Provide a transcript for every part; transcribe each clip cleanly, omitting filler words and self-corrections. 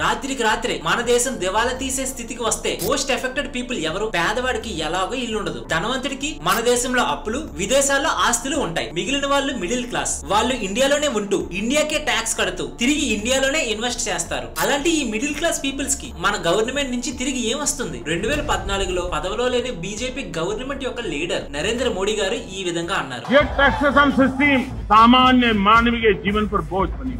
రాత్రికి రాత్రే మన దేశం దివాలా తీసే స్థితికి వస్తే మోస్ట్ ఎఫెక్టెడ్ పీపుల్ ఎవరు? పేదవాడికి ఎలాగో ఇల్లు ఉండదు, ధనవంతుడికి మన దేశంలో అప్పులు, విదేశాల్లో ఆస్తులు ఉంటాయి. మిగిలిన వాళ్ళు మిడిల్ క్లాస్, వాళ్ళు ఇండియాలోనే ఉంటూ ఇండియాకే ట్యాక్స్ కడుతూ తిరిగి ఇండియాలోనే ఇన్వెస్ట్ చేస్తారు. అలాంటి ఈ మిడిల్ క్లాస్ పీపుల్స్ కి మన గవర్నమెంట్ నుంచి తిరిగి ఏం వస్తుంది? 2014లో పదవిలో లేని బీజేపీ గవర్నమెంట్ యొక్క లీడర్ నరేంద్ర మోడీ గారు ఈ విధంగా అన్నారు. सामान्य मानवीय के जीवन पर बोझ बनी,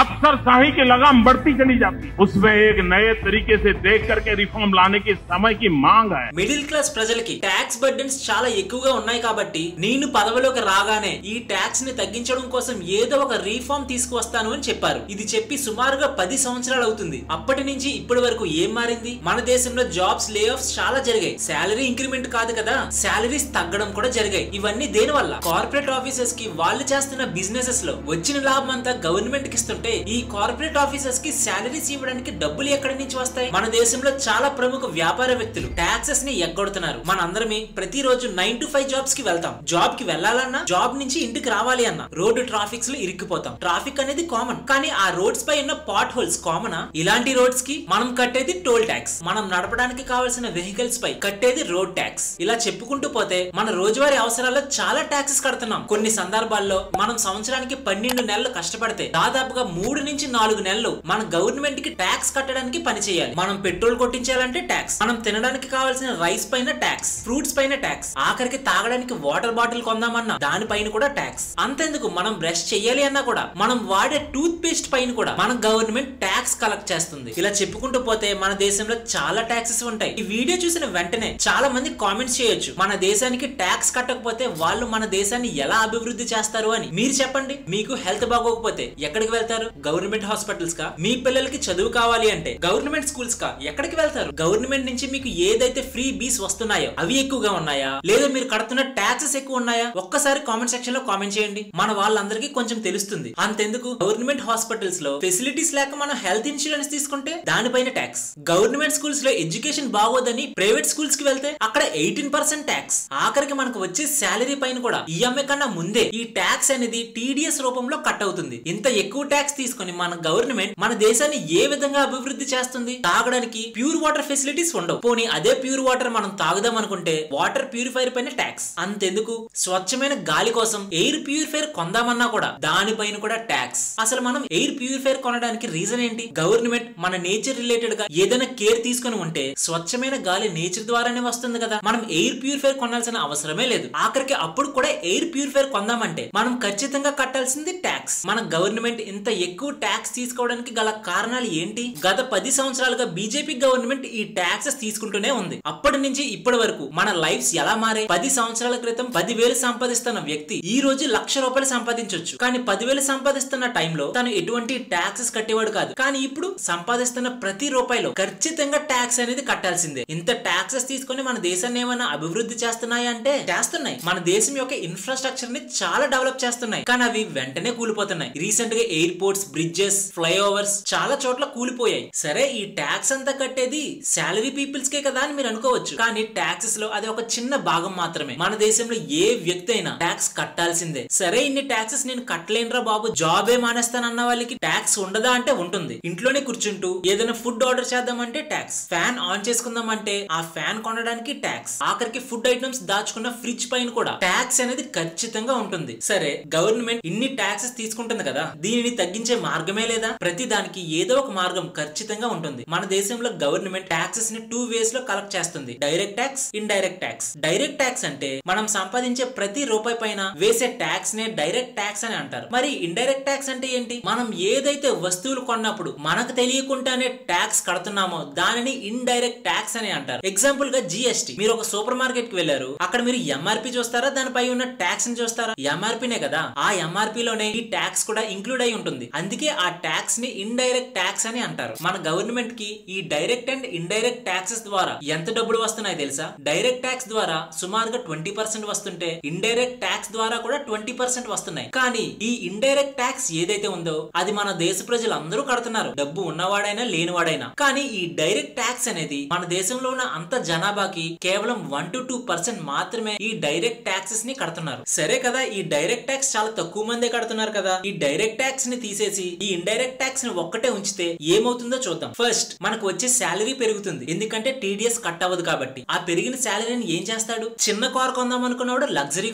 अफसरशाही की लगाम बढ़ती चली जाती, उसमें एक नए तरीके से देख करके रिफॉर्म लाने की समय की मांग है. మిడిల్ క్లాస్ ప్రజలకి ట్యాక్స్ బర్డెన్స్ చాలా ఎక్కువగా ఉన్నాయి కాబట్టి నేను పదవిలోకి రాగానే ఈ ట్యాక్స్ ని తగ్గించడం కోసం ఏదో ఒక రీఫార్మ్ తీసుకువస్తాను అని చెప్పారు. ఇది చెప్పి సుమారుగా 10 సంవత్సరాలు అవుతుంది. అప్పటి నుంచి ఇప్పటి వరకు ఏం మారింది? మన దేశంలో జాబ్స్ లే ఆఫ్స్ చాలా జరిగాయి. శాలరీ ఇంక్రిమెంట్ కాదు కదా, శాలరీస్ తగ్గడం కూడా జరిగాయి. ఇవన్నీ దేని వల్ల? కార్పొరేట్ ఆఫీసర్స్ కి వాళ్ళు చేస్తున్న బిజినెసెస్ లో వచ్చిన లాభం అంతా గవర్నమెంట్ కి ఇస్తుంటే ఈ కార్పొరేట్ ఆఫీసర్స్ కి శాలరీస్ ఇవ్వడానికి డబ్బులు ఎక్కడి నుంచి వస్తాయి? మన దేశంలో చాలా ప్రముఖ వ్యాపార వ్యక్తులు ట్యాక్సెస్ ని ఎగ్గొడుతున్నారు. మనందరమే ప్రతిరోజు 9 to 5 జాబ్స్ కి వెళ్తాం. జాబ్ కి వెళ్లాలన్నా, జాబ్ నుంచి ఇంటికి రావాలి అన్నా రోడ్డు ట్రాఫిక్స్ లో ఇరుక్కుపోతాం. ట్రాఫిక్ అనేది కామన్, కానీ ఆ రోడ్స్ పై ఉన్న పాట్ హోల్స్ కామనా? ఇలాంటి రోడ్స్ కి మనం కట్టేది టోల్ ట్యాక్స్, మనం నడపడానికి కావాల్సిన వెహికల్స్ పై కట్టేది రోడ్ ట్యాక్స్. ఇలా చెప్పుకుంటూ పోతే మన రోజువారీ అవసరాల్లో చాలా ట్యాక్సెస్ కడుతున్నాం. కొన్ని సందర్భాల్లో మనం సంవత్సరానికి 12 నెలలు కష్టపడితే దాదాపుగా 3 నుంచి 4 నెలలు మన గవర్నమెంట్ కి ట్యాక్స్ కట్టడానికి పని చేయాలి. మనం పెట్రోల్ కొట్టించాలంటే ట్యాక్స్, మనం తినడానికి కావాల్సిన రైస్ పైన ట్యాక్స్, ఫ్రూట్స్ పైన ట్యాక్స్, ఆఖరికి తాగడానికి వాటర్ బాటిల్ కొందామన్నా దానిపైన కూడా ట్యాక్స్. అంతెందుకు, మనం బ్రష్ చెయ్యాలి అన్నా కూడా, మనం వాడే టూత్ పేస్ట్ పైన కూడా మన గవర్నమెంట్ ట్యాక్స్ కలెక్ట్ చేస్తుంది. ఇలా చెప్పుకుంటూ పోతే మన దేశంలో చాలా ట్యాక్సెస్ ఉంటాయి. ఈ వీడియో చూసిన వెంటనే చాలా మంది కామెంట్స్ చేయొచ్చు, మన దేశానికి ట్యాక్స్ కట్టకపోతే వాళ్ళు మన దేశాన్ని ఎలా అభివృద్ధి చేస్తారు అని. మీరు చెప్పండి, మీకు హెల్త్ బాగోకపోతే ఎక్కడికి వెళ్తారు? గవర్నమెంట్ హాస్పిటల్స్ కా? మీ పిల్లలకి చదువు కావాలి అంటే గవర్నమెంట్ స్కూల్స్ కా? ఎక్కడికి వెళ్తారు? గవర్నమెంట్ నుంచి మీకు ఏదైతే ఫ్రీ బీస్ వస్తున్నాయో అవి ఎక్కువగా ఉన్నాయా, లేదా మీరు కడుతున్న ట్యాక్సెస్ ఎక్కువ ఉన్నాయా? ఒక్కసారి కామెంట్ సెక్షన్ లో కామెంట్ చేయండి, మన వాళ్ళందరికీ కొంచెం తెలుస్తుంది. అంతెందుకు, గవర్నమెంట్ హాస్పిటల్స్ లో ఫెసిలిటీస్ లేక మనం హెల్త్ ఇన్సూరెన్స్ తీసుకుంటే దానిపైన ట్యాక్స్. గవర్నమెంట్ స్కూల్స్ లో ఎడ్యుకేషన్ బాగోదని ప్రైవేట్ స్కూల్స్ కి వెళ్తే అక్కడ 18% ట్యాక్స్. ఆఖరికి మనకు వచ్చే శాలరీ పైన కూడా ఈఎంఐ కన్నా ముందే ఈ ట్యాక్స్ అనేది టీడీఎస్ రూపంలో కట్ అవుతుంది. ఇంత ఎక్కువ ట్యాక్స్ తీసుకుని మన గవర్నమెంట్ మన దేశాన్ని ఏ విధంగా అభివృద్ధి చేస్తుంది? తాగడానికి ప్యూర్ వాటర్ ఫెసిలిటీస్ ఉండవు. పోనీ అదే ప్యూర్ వాటర్ మనం తాగుదాం అనుకుంటే వాటర్ ప్యూరిఫైర్ పైన ట్యాక్స్. అంతెందుకు, స్వచ్ఛమైన గాలి కోసం ఎయిర్ ప్యూరిఫైర్ కొందామన్నా కూడా దానిపైన కూడా ట్యాక్స్. అసలు మనం ఎయిర్ ప్యూరిఫైర్ కొనడానికి రీజన్ ఏంటి? గవర్నమెంట్ మన నేచర్ రిలేటెడ్ గా ఏదైనా కేర్ తీసుకుని ఉంటే స్వచ్ఛమైన గాలి నేచర్ ద్వారానే వస్తుంది కదా, మనం ఎయిర్ ప్యూరిఫైర్ కొనాల్సిన అవసరమే లేదు. ఆఖరికి అప్పుడు కూడా ఎయిర్ ప్యూరిఫైర్ కొందామంటే మనం ఖచ్చితంగా కట్టాల్సింది ట్యాక్స్. మన గవర్నమెంట్ ఇంత ఎక్కువ ట్యాక్స్ తీసుకోవడానికి గల కారణాలు ఏంటి? గత 10 సంవత్సరాలుగా బీజేపీ గవర్నమెంట్ ఈ ట్యాక్సెస్ తీసుకుంటూనే ఉంది. అప్పటి నుంచి ఇప్పటి వరకు మన లైఫ్స్ ఎలా మారే? 10 సంవత్సరాల క్రితం 10,000 సంపాదిస్తున్న వ్యక్తి ఈ రోజు ₹1,00,000 సంపాదించొచ్చు. కానీ 10,000 సంపాదిస్తున్న టైంలో తను ఎటువంటి ట్యాక్సెస్ కట్టేవాడు కాదు. కానీ ఇప్పుడు సంపాదిస్తున్న ప్రతి రూపాయిలో ఖచ్చితంగా ట్యాక్స్ అనేది కట్టాల్సిందే. ఇంత ట్యాక్సెస్ తీసుకొని మన దేశాన్ని ఏమైనా అభివృద్ధి చేస్తున్నాయి అంటే చేస్తున్నాయి. మన దేశం యొక్క ఇన్ఫ్రాస్ట్రక్చర్ ని చాలా డెవలప్ చేస్తున్నాయి, కానీ అవి వెంటనే కూలిపోతున్నాయి. రీసెంట్ గా ఎయిర్పోర్ట్స్, బ్రిడ్జెస్, ఫ్లైఓవర్స్ చాలా చోట్ల కూలిపోయాయి. సరే, ఈ ట్యాక్స్ అంతా కట్టేది శాలరీ పీపుల్స్ కే కదా అని మీరు అనుకోవచ్చు, కానీ ట్యాక్సెస్ లో అది ఒక చిన్న భాగం మాత్రమే. మన దేశంలో ఏ వ్యక్తి అయినా ట్యాక్స్ కట్టాల్సిందే. సరే, ఇన్ని ట్యాక్సెస్ నేను కట్టలేనురా బాబు, జాబే మానేస్తానన్న వాళ్ళకి ట్యాక్స్ ఉండదా అంటే ఉంటుంది. ఇంట్లోనే కూర్చుంటూ ఏదైనా ఫుడ్ ఆర్డర్ చేద్దామంటే ట్యాక్స్, ఫ్యాన్ ఆన్ చేసుకుందామంటే ఆ ఫ్యాన్ కొనడానికి ట్యాక్స్, ఆఖరికి ఫుడ్ ఐటమ్స్ దాచుకున్న ఫ్రిడ్జ్ పైన కూడా ట్యాక్స్ అనేది ఖచ్చితంగా ఉంటుంది. సరే, గవర్నమెంట్ ఇన్ని ట్యాక్సెస్ తీసుకుంటుంది కదా, దీనిని తగ్గించే మార్గమే లేదా? ప్రతి దానికి ఏదో ఒక మార్గం ఖచ్చితంగా ఉంటుంది. మన దేశంలో గవర్నమెంట్ ట్యాక్సెస్ ని 2 వేస్ లో కలెక్ట్ చేస్తుంది: direct tax, indirect tax. Direct tax అంటే మనం సంపాదించే ప్రతి రూపాయి పైన వేసే ట్యాక్స్ నే డైరెక్ట్ ట్యాక్స్ అని అంటారు. మరి ఇండైరెక్ట్ ట్యాక్స్ అంటే ఏంటి? మనం ఏదైతే వస్తువులు కొన్నప్పుడు మనకు తెలియకుండానే ట్యాక్స్ కడుతున్నామో దానిని ఇండైరెక్ట్ ట్యాక్స్ అని అంటారు. ఎగ్జాంపుల్ గా జిఎస్టీ. మీరు ఒక సూపర్ మార్కెట్ కి వెళ్లారు, అక్కడ మీరు ఎంఆర్పి చూస్తారా, దానిపై ఉన్న ట్యాక్స్ ని చూస్తారా? ఎంఆర్పీనే కదా. ఆ ఎంఆర్పీ లోనే ఈ ట్యాక్స్ కూడా ఇంక్లూడ్ అయి ఉంటుంది. అందుకే ఆ ట్యాక్స్ ని ఇండైరెక్ట్ ట్యాక్స్ అని అంటారు. మన గవర్నమెంట్ కి ఈ డైరెక్ట్ అండ్ ఇండైరెక్ట్ ట్యాక్సెస్ ద్వారా ఎంత డబ్బులు వస్తున్నాయి తెలుసా? డైరెక్ట్ ట్యాక్స్ ద్వారా సుమారుగా 20% వస్తుంటే ఇండైరెక్ట్ ట్యాక్స్ ద్వారా కూడా 20% వస్తున్నాయి. కానీ ఈ ఇండైరెక్ట్ ట్యాక్స్ ఏదైతే ఉందో అది మన దేశ ప్రజలందరూ కడుతున్నారు, డబ్బు ఉన్నవాడైనా లేనివాడైనా. కానీ ఈ డైరెక్ట్ ట్యాక్స్ అనేది మన దేశంలో ఉన్న అంత జనాభాకి కేవలం 1 to 2% మాత్రమే ఈ డైరెక్ట్ ట్యాక్సెస్ ని కడుతున్నారు. సరే కదా, ఈ డైరెక్ట్ ట్యాక్స్ చాలా తక్కువ మందే కడుతున్నారు కదా. ఈ డైరెక్ట్ ట్యాక్స్ ని తీసేసి ఈ ఇండైరెక్ట్ ట్యాక్స్ ని ఒక్కటే ఉంచితే ఏమవుతుందో చూద్దాం. ఫస్ట్ మనకు వచ్చే శాలరీ పెరుగుతుంది, ఎందుకంటే టీడీఎస్ కట్ అవ్వదు కాబట్టి. ఆ పెరిగిన శాలరీని ఏం చేస్తాడు? చిన్న కార్ కొందాం అనుకున్నవాడు లగ్జరీ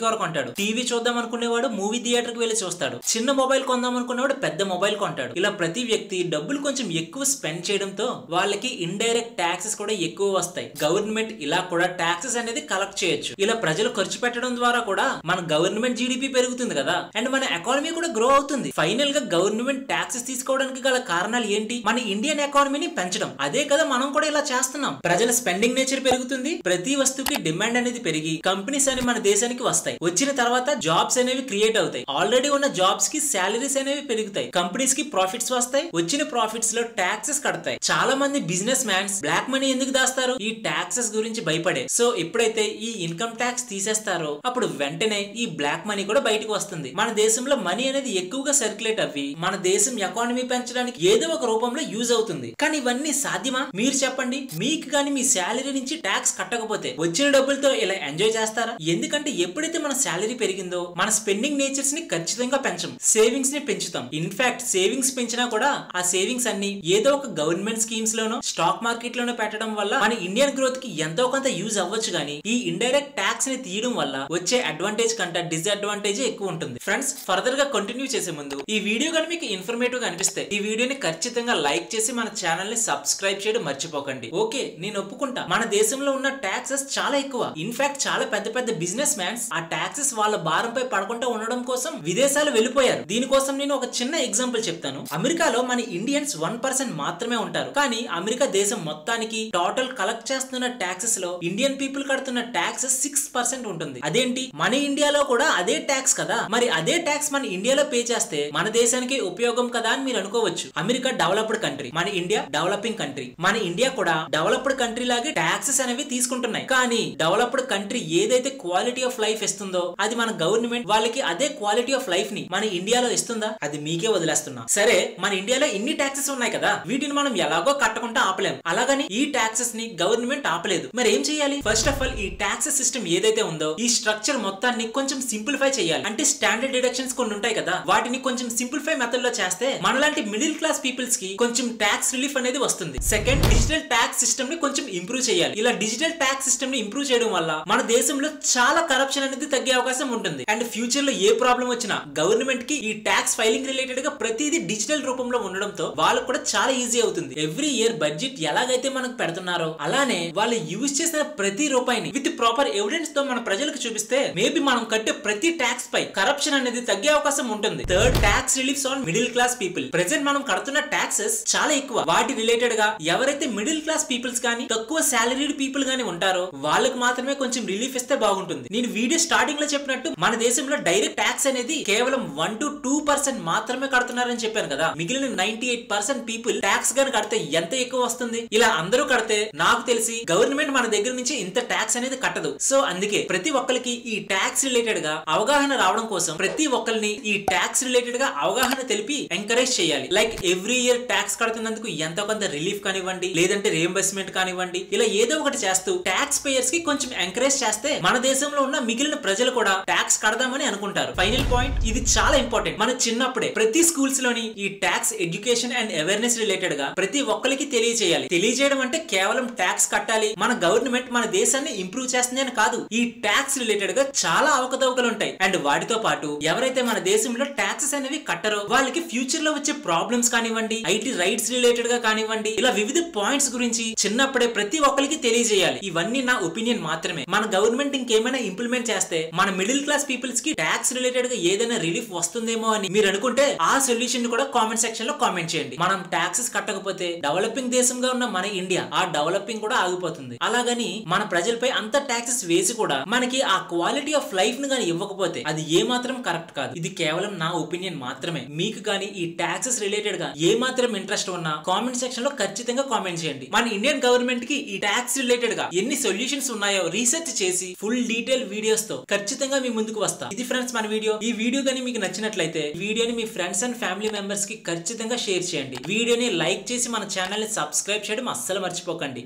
కార్ కొంటాడు, టీవీ చూద్దాం అనుకునేవాడు మూవీ థియేటర్ కి వెళ్లి చూస్తాడు, చిన్న మొబైల్ కొందాం అనుకున్నవాడు పెద్ద మొబైల్ కొంటాడు. ఇలా ప్రతి వ్యక్తి డబ్బులు కొంచెం ఎక్కువ స్పెండ్ చేయడంతో వాళ్ళకి ఇండైరెక్ట్ ట్యాక్సెస్ కూడా ఎక్కువ వస్తాయి. గవర్నమెంట్ ఇలా కూడా ట్యాక్సెస్ అనేది కలెక్ట్ చేయొచ్చు. ఇలా ప్రజలు ఖర్చు పెట్టడం ద్వారా కూడా మన గవర్నమెంట్ జీడిపి పెరుగుతుంది కదా, అండ్ మన ఎకానమీ కూడా గ్రో అవుతుంది. ఫైనల్ గా గవర్నమెంట్ ట్యాక్సెస్ తీసుకోవడానికి గల కారణాలు ఏంటి? మన ఇండియన్ ఎకానమీని పెంచడం. అదే కదా మనం కూడా ఇలా చేస్తున్నాం. ప్రజల స్పెండింగ్ నేచర్ పెరుగుతుంది, ప్రతి వస్తువుకి డిమాండ్ అనేది పెరిగి కంపెనీస్ అని మన దేశానికి వస్తాయి. వచ్చిన తర్వాత జాబ్స్ అనేవి క్రియేట్ అవుతాయి. ఆల్రెడీ ఉన్న జాబ్స్ కి సాలరీస్ అనేవి పెరుగుతాయి, కంపెనీస్ కి ప్రాఫిట్స్ వస్తాయి, వచ్చిన ప్రాఫిట్స్ లో ట్యాక్సెస్ కడతాయి. చాలా మంది బిజినెస్ మ్యాన్స్ బ్లాక్ మనీ ఎందుకు దాస్తారు? ఈ ట్యాక్సెస్ గురించి భయపడే. సో ఎప్పుడైతే ఈ ఇన్కమ్ ట్యాక్స్ తీసేస్తారో అప్పుడు వెంటనే ఈ బ్లాక్ మనీ కూడా బయటకు వస్తుంది. మన దేశంలో మనీ అనేది ఎక్కువగా సర్క్యులేట్ అవ్వి మన దేశం ఎకానమీ పెంచడానికి ఏదో ఒక రూపంలో యూజ్ అవుతుంది. కానీ ఇవన్నీ సాధ్యమా? మీరు చెప్పండి. మీకు కానీ మీ శాలరీ నుంచి ట్యాక్స్ కట్టకపోతే వచ్చిన డబ్బులతో ఇలా ఎంజాయ్ చేస్తారా? ఎందుకంటే ఎప్పుడైతే మన శాలరీ పెరిగిందో మన స్పెండింగ్ నేచర్స్ ని ఖచ్చితంగా పెంచం, సేవింగ్స్ ని పెంచుతాం. ఇన్ఫాక్ట్ సేవింగ్స్ పెంచినా కూడా ఆ సేవింగ్స్ అన్ని ఏదో ఒక గవర్నమెంట్ స్కీమ్స్ లోనో స్టాక్ మార్కెట్ లోనో పెట్టడం వల్ల మన ఇండియన్ గ్రోత్ కి ఎంతో కొంత యూజ్ అవ్వచ్చు. కానీ ఈ ఇండైరెక్ట్ ట్యాక్స్ ని తీయడం వల్ల వచ్చే అడ్వాంటేజ్ కంటే డిసడ్వాంటేజ్ ఎక్కువ ఉంటుంది. ఫ్రెండ్స్, ఫర్దర్ గా కంటిన్యూ చేసే ముందు ఈ వీడియో కానీ మీకు ఇన్ఫర్మేటివ్ గా అనిపిస్తే ఈ వీడియోని ఖచ్చితంగా లైక్ చేసి మన ఛానల్ ని సబ్స్క్రైబ్ చేయడం మర్చిపోకండి. ఓకే, నేను ఒప్పుకుంటా మన దేశంలో ఉన్న ట్యాక్సెస్ చాలా ఎక్కువ. ఇన్ఫాక్ట్ చాలా పెద్ద పెద్ద బిజినెస్ మ్యాన్స్ ఆ ట్యాక్సెస్ వాళ్ళ భారంపై పడకుండా ఉండడం కోసం విదేశాలు వెళ్ళిపోయారు. దీనికోసం నేను ఒక చిన్న ఎగ్జాంపుల్ చెప్తాను. అమెరికాలో మన ఇండియన్స్ 1% మాత్రమే ఉంటారు. కానీ అమెరికా దేశం మొత్తానికి టోటల్ కలెక్ట్ చేస్తున్న ట్యాక్సెస్ లో ఇండియన్ పీపుల్ కడుతున్న ట్యాక్సెస్ 6% ఉంటుంది. అదేంటి? మన ఇండియాలో కూడా అదే ట్యాక్స్ కదా, మరి అదే ట్యాక్స్ మన ఇండియాలో పే చేస్తే మన దేశానికి ఉపయోగం కదా అని మీరు అనుకోవచ్చు. అమెరికా డెవలప్డ్ కంట్రీ, మన ఇండియా డెవలపింగ్ కంట్రీ. మన ఇండియా కూడా డెవలప్డ్ కంట్రీ లాగే ట్యాక్సెస్ అనేవి తీసుకుంటున్నాయి. కానీ డెవలప్డ్ కంట్రీ ఏదైతే క్వాలిటీ ఆఫ్ లైఫ్ ఇస్తుందో అది మన గవర్నమెంట్ వాళ్ళకి అదే క్వాలిటీ ఆఫ్ లైఫ్ ని మన ఇండియాలో ఇస్తుందా? అది మీకే వదిలేస్తున్నా. సరే, మన ఇండియాలో ఇన్ని ట్యాక్సెస్ ఉన్నాయి కదా, వీటిని మనం ఎలాగో కట్టకుండా ఆపలేం. అలాగని ఈ ట్యాక్సెస్ ని గవర్నమెంట్ ఆపలేదు. మరి ఏం చేయాలి? ఫస్ట్ ఆఫ్ ఆల్ ఈ ట్యాక్సెస్ సిస్టమ్ ఏదైతే ఉందో ఈ స్ట్రక్చర్ మొత్తాన్ని కొంచెం సింప్లిఫై చేయాలి. అంటే స్టాండర్డ్ డిడక్షన్స్ కొన్ని ఉంటాయి కదా, వాటిని కొంచెం సింప్లిఫై మెథడ్ లో చేస్తే మనలాంటి మిడిల్ క్లాస్ పీపుల్స్ కి కొంచెం ట్యాక్స్ రిలీఫ్ అనేది వస్తుంది. సెకండ్, డిజిటల్ ట్యాక్స్ సిస్టమ్ ని కొంచెం ఇంప్రూవ్ చేయాలి. ఇలా డిజిటల్ ట్యాక్స్ సిస్టమ్ ని ఇంప్రూవ్ చేయడం వల్ల మన దేశంలో చాలా కరప్షన్ అనేది తగ్గే అవకాశం ఉంటుంది. అండ్ ఫ్యూచర్ లో ఏ ప్రాబ్లం వచ్చినా గవర్నమెంట్ కి ఈ ట్యాక్స్ ఫైలింగ్ రిలేటెడ్ గా ప్రతిదీ డిజిటల్ రూపంలో ఉండడంతో వాళ్ళకు కూడా చాలా ఈజీ అవుతుంది. ఎవ్రీ ఇయర్ బడ్జెట్ ఎలాగైతే మనకు పెడుతున్నారో అలానే వాళ్ళు యూజ్ చేసిన ప్రతి రూపాయిని విత్ ప్రాపర్ ఎవిడెన్స్ తో మన ప్రజలకు చూపిస్తే మేబీ మనం కట్టే ప్రతి ట్యాక్స్ పై కరప్షన్ అనేది తగ్గే అవకాశం ఉంటుంది. Third, tax reliefs on middle class people. Present మనం కడుతున్న ట్యాక్సెస్ చాలా ఎక్కువ. వాటి రిలేటెడ్ గా ఎవరైతే మిడిల్ క్లాస్ పీపుల్స్ కానీ తక్కువ సాలరీడ్ పీపుల్ గానీ ఉంటారో వాళ్ళకి మాత్రమే కొంచెం రిలీఫ్ ఇస్తే బాగుంటుంది. నేను వీడియో స్టార్టింగ్ లో చెప్పినట్టు మన దేశంలో డైరెక్ట్ ట్యాక్స్ అనేది కేవలం 1 to 2% మాత్రమే కడుతున్నారని చెప్పాను కదా. మిగిలిన 98% పీపుల్ ట్యాక్స్ గాని కడితే ఎంత ఎక్కువ వస్తుంది? ఇలా అందరూ కడితే నాకు తెలిసి గవర్నమెంట్ మన దగ్గర నుంచి ఇంత ట్యాక్స్ అనేది కట్టదు. సో అందుకే ప్రతి ఒక్కరికి ఈ ట్యాక్స్ రిలేటెడ్ గా అవగాహన రావడం కోసం ప్రతి ఒక్కరిని ఈ ట్యాక్స్ రిలేటెడ్ గా అవగాహన తెలిపి ఎంకరేజ్ చేయాలి. లైక్ ఎవ్రీ ఇయర్ ట్యాక్స్ కడుతున్నందుకు ఎంతో కొంత రిలీఫ్ కానివ్వండి, లేదంటే రియంబర్స్మెంట్ కానివ్వండి, ఇలా ఏదో ఒకటి చేస్తూ ట్యాక్స్ పేయర్స్ కి కొంచెం ఎంకరేజ్ చేస్తే మన దేశంలో ఉన్న మిగిలిన ప్రజలు కూడా ట్యాక్స్ కడదామని అనుకుంటారు. ఫైనల్ పాయింట్, ఇది చాలా ఇంపార్టెంట్. మన చిన్నప్పుడే ప్రతి స్కూల్స్ లోని ఈ tax education and awareness related గా ప్రతి ఒక్కరికి తెలియజేయాలి. తెలియజేయడం అంటే కేవలం ట్యాక్స్ కట్టాలి, మన గవర్నమెంట్ మన దేశాన్ని ఇంప్రూవ్ చేస్తుంది అని కాదు. ఈ ట్యాక్స్ రిలేటెడ్ గా చాలా అవకతవకలు ఉంటాయి. అండ్ వాటితో పాటు ఎవరైతే మన దేశంలో ట్యాక్సెస్ అనేవి కట్టరో వాళ్ళకి ఫ్యూచర్ లో వచ్చే ప్రాబ్లమ్స్ కానివ్వండి, ఐటీ రైట్స్ రిలేటెడ్ గా కానివ్వండి, ఇలా వివిధ పాయింట్స్ గురించి చిన్నప్పుడే ప్రతి ఒక్కరికి తెలియజేయాలి. ఇవన్నీ నా ఒపీనియన్ మాత్రమే. మన గవర్నమెంట్ ఇంకేమైనా ఇంప్లిమెంట్ చేస్తే మన మిడిల్ క్లాస్ పీపుల్స్ కి ట్యాక్స్ రిలేటెడ్ గా ఏదైనా రిలీఫ్ వస్తుందేమో అని మీరు అనుకుంటే ఆ సొల్యూషన్ కూడా కామెంట్ సెక్షన్ లో కామెంట్ చేయండి. మనం ట్యాక్సెస్ కట్టకపోతే డెవలపింగ్ దేశంగా ఉన్న మన ఇండియా ఆ డెవలపింగ్ కూడా ఆగిపోతుంది. అలాగని మన ప్రజలపై అంత ట్యాక్సెస్ వేసి కూడా మనకి ఆ క్వాలిటీ ఆఫ్ లైఫ్ ని గానీ ఇవ్వకపోతే అది ఏ మాత్రం కరెక్ట్ కాదు. ఇది కేవలం నా ఒపీనియన్ మాత్రమే. మీకు గానీ ఈ ట్యాక్సెస్ రిలేటెడ్ గా ఏ మాత్రం ఇంట్రెస్ట్ ఉన్నా కామెంట్ సెక్షన్ లో ఖచ్చితంగా కామెంట్ చేయండి. మన ఇండియన్ గవర్నమెంట్ కి ఈ ట్యాక్స్ రిలేటెడ్ గా ఎన్ని సొల్యూషన్స్ ఉన్నాయో రీసెర్చ్ చేసి ఫుల్ డీటెయిల్ వీడియోస్ తో ఖచ్చితంగా మీ ముందుకు వస్తా. ఇది ఫ్రెండ్స్ మన వీడియో. ఈ వీడియో గానీ మీకు నచ్చినట్లయితే వీడియోని మీ ఫ్రెండ్స్ అండ్ ఫ్యామిలీ మెంబర్స్ కి ఖచ్చితంగా షేర్ చేయండి. వీడియోని లైక్ చేసి మన ఛానల్ ని సబ్స్క్రైబ్ చేయడం అస్సలు మర్చిపోకండి.